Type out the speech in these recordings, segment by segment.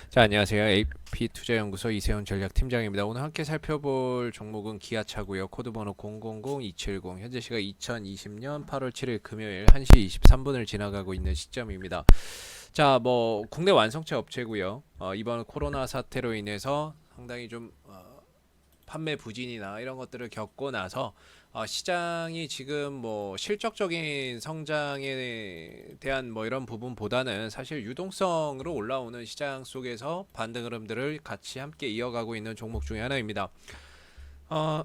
자, 안녕하세요. AP투자연구소 이세훈 전략팀장입니다. 오늘 함께 살펴볼 종목은 기아차고요. 코드번호 000270. 현재 시각 2020년 8월 7일 금요일 1시 23분을 지나가고 있는 시점입니다. 자, 국내 완성차 업체고요. 이번 코로나 사태로 인해서 상당히 좀 판매 부진이나 이런 것들을 겪고 나서 시장이 지금 실적적인 성장에 대한 이런 부분보다는 사실 유동성으로 올라오는 시장 속에서 반등 흐름들을 같이 함께 이어가고 있는 종목 중에 하나입니다. 어,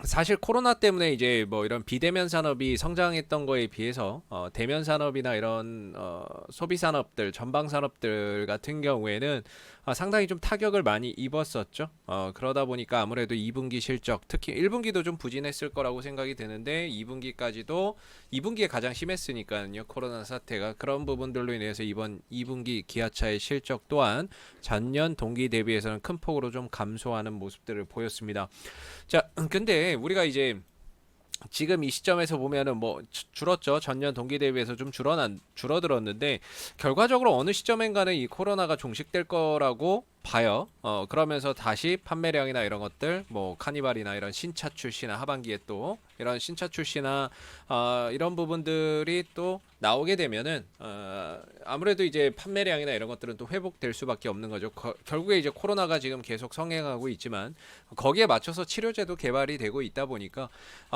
사실 코로나 때문에 이제 이런 비대면 산업이 성장했던 거에 비해서 대면 산업이나 이런 소비 산업들, 전방 산업들 같은 경우에는 상당히 좀 타격을 많이 입었었죠. 그러다 보니까 아무래도 2분기 실적, 특히 1분기도 좀 부진했을 거라고 생각이 드는데 2분기까지도 2분기에 가장 심했으니까요. 코로나 사태가 그런 부분들로 인해서 이번 2분기 기아차의 실적 또한 전년 동기 대비해서는 큰 폭으로 좀 감소하는 모습들을 보였습니다. 자, 근데 우리가 이제 지금 이 시점에서 보면은 줄었죠. 전년 동기 대비해서 좀 줄어들었는데 결과적으로 어느 시점인가는 이 코로나가 종식될 거라고 봐요. 그러면서 다시 판매량이나 이런 것들, 카니발이나 이런 신차 출시나 하반기에 또 이런 신차 출시나 이런 부분들이 또 나오게 되면은 아무래도 이제 판매량이나 이런 것들은 또 회복될 수밖에 없는 거죠. 결국에 이제 코로나가 지금 계속 성행하고 있지만 거기에 맞춰서 치료제도 개발이 되고 있다 보니까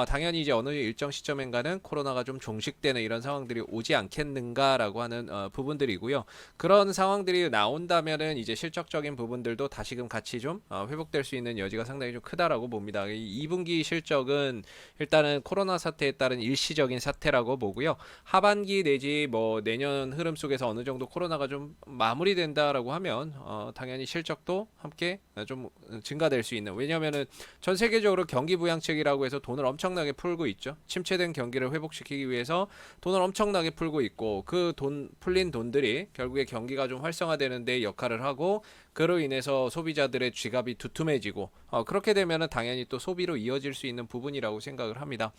당연히 이제 어느 일정 시점인가는 코로나가 좀 종식되는 이런 상황들이 오지 않겠는가라고 하는 부분들이고요. 그런 상황들이 나온다면은 이제 실적적인 부분들도 다시금 같이 좀 회복될 수 있는 여지가 상당히 좀 크다라고 봅니다. 이 2분기 실적은 일단은 코로나 사태에 따른 일시적인 사태라고 보고요. 하반기 내지 내년 흐름 속에서 어느 정도 코로나가 좀 마무리된다라고 하면 당연히 실적도 함께 좀 증가될 수 있는, 왜냐면은 전 세계적으로 경기 부양책이라고 해서 돈을 엄청나게 풀고 있죠. 침체된 경기를 회복시키기 위해서 돈을 엄청나게 풀고 있고 그 돈 풀린 돈들이 결국에 경기가 좀 활성화되는 데 역할을 하고 그로 인해서 소비자들의 지갑이 두툼해지고 그렇게 되면은 당연히 또 소비로 이어질 수 있는 부분이라고 생각을 합니다.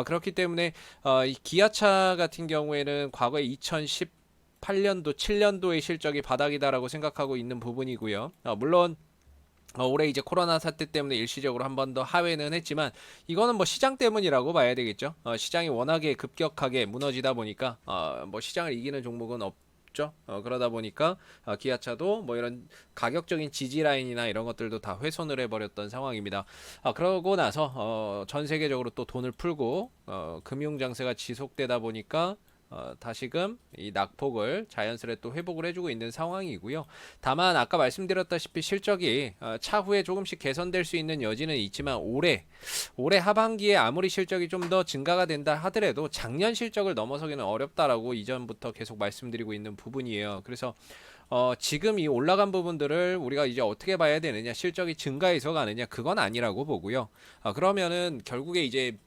그렇기 때문에 이 기아차 같은 경우에는 과거에 2018년도, 7년도의 실적이 바닥이다라고 생각하고 있는 부분이고요. 물론 올해 이제 코로나 사태 때문에 일시적으로 한 번 더 하회는 했지만 이거는 시장 때문이라고 봐야 되겠죠. 시장이 워낙에 급격하게 무너지다 보니까 시장을 이기는 종목은 없죠. 그러다 보니까 기아차도 이런 가격적인 지지 라인이나 이런 것들도 다 훼손을 해버렸던 상황입니다. 그러고 나서 전 세계적으로 또 돈을 풀고 금융 장세가 지속되다 보니까 다시금 이 낙폭을 자연스레 또 회복을 해주고 있는 상황이고요. 다만 아까 말씀드렸다시피 실적이 차후에 조금씩 개선될 수 있는 여지는 있지만 올해 하반기에 아무리 실적이 좀 더 증가가 된다 하더라도 작년 실적을 넘어서기는 어렵다라고 이전부터 계속 말씀드리고 있는 부분이에요. 그래서 지금 이 올라간 부분들을 우리가 이제 어떻게 봐야 되느냐, 실적이 증가해서 가느냐, 그건 아니라고 보고요. 그러면은 결국에 이제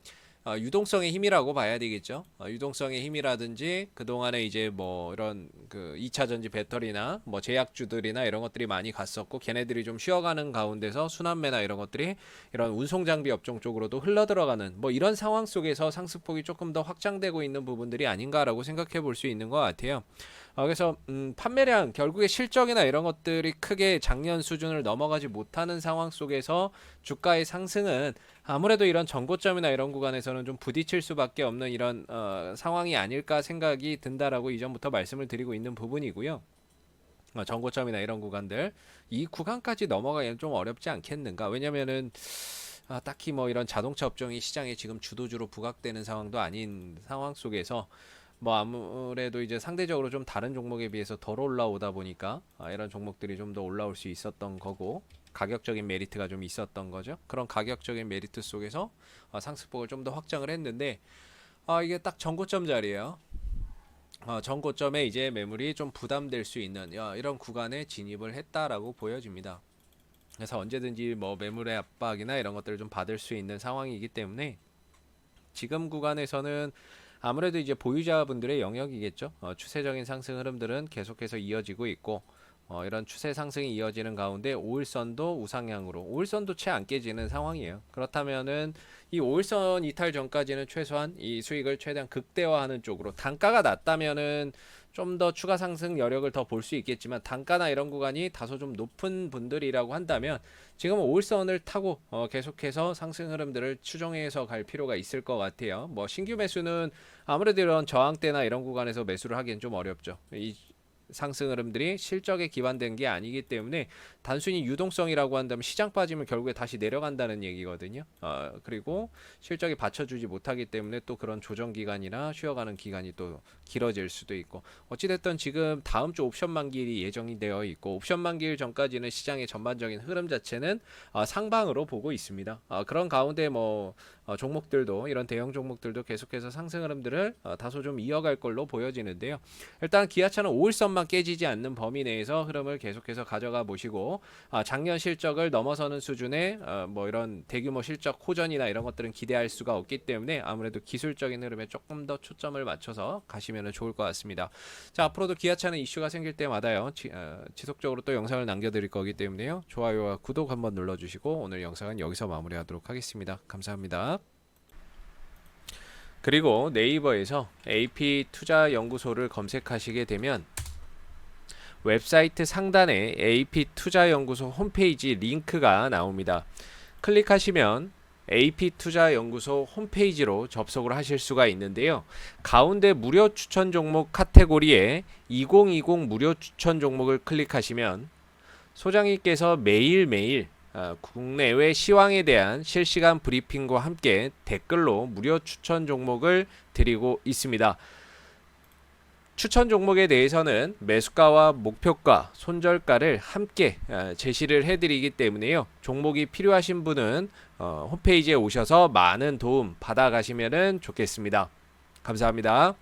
유동성의 힘이라고 봐야 되겠죠. 유동성의 힘이라든지 그동안에 이제 이런 그 2차 전지 배터리나 제약주들이나 이런 것들이 많이 갔었고 걔네들이 좀 쉬어가는 가운데서 순환매나 이런 것들이 이런 운송 장비 업종 쪽으로도 흘러 들어가는 이런 상황 속에서 상승폭이 조금 더 확장되고 있는 부분들이 아닌가라고 생각해 볼 수 있는 것 같아요. 그래서 판매량, 결국에 실적이나 이런 것들이 크게 작년 수준을 넘어가지 못하는 상황 속에서 주가의 상승은 아무래도 이런 전고점이나 이런 구간에서는 좀 부딪힐 수밖에 없는 이런 상황이 아닐까 생각이 든다라고 이전부터 말씀을 드리고 있는 부분이고요. 전고점이나 이런 구간들, 이 구간까지 넘어가기는 좀 어렵지 않겠는가? 왜냐면은 딱히 이런 자동차 업종이 시장에 지금 주도주로 부각되는 상황도 아닌 상황 속에서 아무래도 이제 상대적으로 좀 다른 종목에 비해서 덜 올라오다 보니까 이런 종목들이 좀 더 올라올 수 있었던 거고, 가격적인 메리트가 좀 있었던 거죠. 그런 가격적인 메리트 속에서 상승폭을 좀 더 확장을 했는데 이게 딱 전고점 자리예요. 전고점에 이제 매물이 좀 부담될 수 있는 이런 구간에 진입을 했다라고 보여집니다. 그래서 언제든지 매물의 압박이나 이런 것들을 좀 받을 수 있는 상황이기 때문에 지금 구간에서는 아무래도 이제 보유자분들의 영역이겠죠. 추세적인 상승 흐름들은 계속해서 이어지고 있고 이런 추세 상승이 이어지는 가운데 5일선도 우상향으로, 5일선도 채 안 깨지는 상황이에요. 그렇다면은 이 5일선 이탈 전까지는 최소한 이 수익을 최대한 극대화하는 쪽으로, 단가가 낮다면은 좀 더 추가 상승 여력을 더 볼 수 있겠지만 단가나 이런 구간이 다소 좀 높은 분들이라고 한다면 지금 5일선을 타고 계속해서 상승 흐름들을 추정해서 갈 필요가 있을 것 같아요. 뭐 신규 매수는 아무래도 이런 저항대나 이런 구간에서 매수를 하기엔 좀 어렵죠. 이 상승 흐름들이 실적에 기반된 게 아니기 때문에 단순히 유동성이라고 한다면 시장 빠지면 결국에 다시 내려간다는 얘기거든요. 그리고 실적이 받쳐주지 못하기 때문에 또 그런 조정 기간이나 쉬어가는 기간이 또 길어질 수도 있고 어찌됐든 지금 다음 주 옵션 만기일이 예정이 되어 있고 옵션 만기일 전까지는 시장의 전반적인 흐름 자체는 상방으로 보고 있습니다. 그런 가운데 뭐 종목들도 이런 대형 종목들도 계속해서 상승 흐름들을 다소 좀 이어갈 걸로 보여지는데요. 일단 기아차는 5일선만 깨지지 않는 범위 내에서 흐름을 계속해서 가져가 보시고 작년 실적을 넘어서는 수준의 뭐 이런 대규모 실적 호전이나 이런 것들은 기대할 수가 없기 때문에 아무래도 기술적인 흐름에 조금 더 초점을 맞춰서 가시면 좋을 것 같습니다. 자, 앞으로도 기아차는 이슈가 생길 때마다요 지속적으로 또 영상을 남겨드릴 거기 때문에요 좋아요와 구독 한번 눌러주시고 오늘 영상은 여기서 마무리하도록 하겠습니다. 감사합니다. 그리고 네이버에서 AP투자연구소를 검색하시게 되면 웹사이트 상단에 AP투자연구소 홈페이지 링크가 나옵니다. 클릭하시면 AP투자연구소 홈페이지로 접속을 하실 수가 있는데요. 가운데 무료 추천 종목 카테고리에 2020 무료 추천 종목을 클릭하시면 소장님께서 매일매일 국내외 시황에 대한 실시간 브리핑과 함께 댓글로 무료 추천 종목을 드리고 있습니다. 추천 종목에 대해서는 매수가와 목표가, 손절가를 함께 제시를 해드리기 때문에요. 종목이 필요하신 분은 홈페이지에 오셔서 많은 도움 받아가시면 좋겠습니다. 감사합니다.